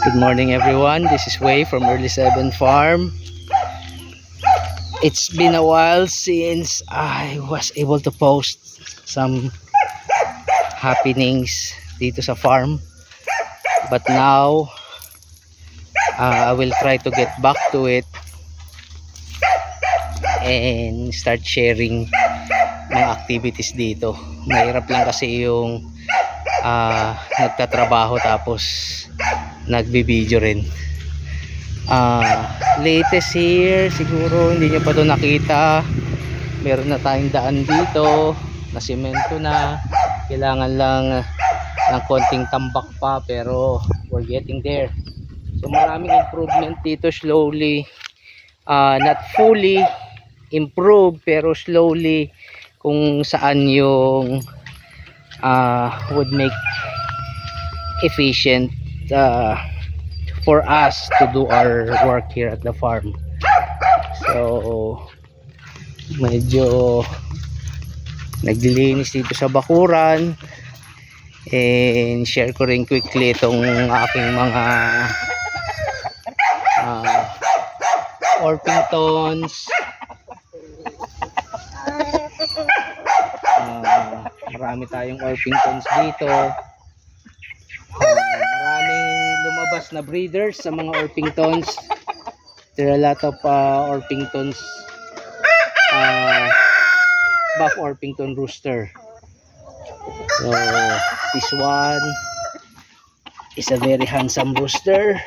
Good morning everyone, this is Wei from Early 7 Farm. It's been a while since I was able to post some happenings dito sa farm, but now I will try to get back to it and start sharing mga activities dito. Mahirap lang kasi yung nagtatrabaho tapos nagbibideo rin. Latest here, siguro hindi nyo pa ito nakita, meron na tayong daan dito na semento na, kailangan lang ng konting tambak pa, pero we're getting there. So maraming improvement dito, slowly, not fully improved pero slowly, kung saan yung would make efficient for us to do our work here at the farm. So medyo naglilinis dito sa bakuran, and share ko rin quickly itong aking mga Orpingtons. Marami tayong Orpingtons dito. Maraming lumabas na breeders sa mga Orpingtons. There are a lot of Orpingtons, buff Orpington rooster. So this one is a very handsome rooster.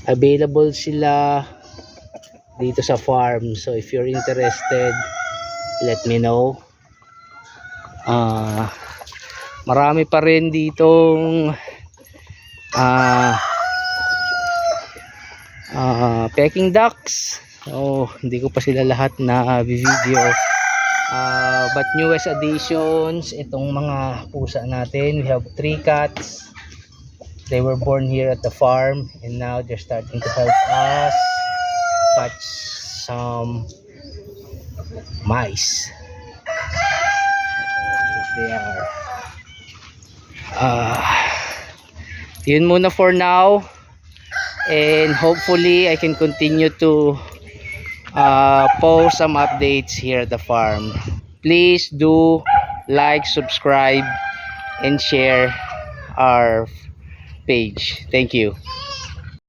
Available sila dito sa farm, so if you're interested, let me know. Marami pa rin ditong peking ducks. So hindi ko pa sila lahat na video, but newest additions, itong mga pusa natin. We have 3 cats. They were born here at the farm, and now they're starting to help us catch some mice. They are yun muna for now, and hopefully I can continue to post some updates here at the farm. Please do like, subscribe, and share our page. Thank you.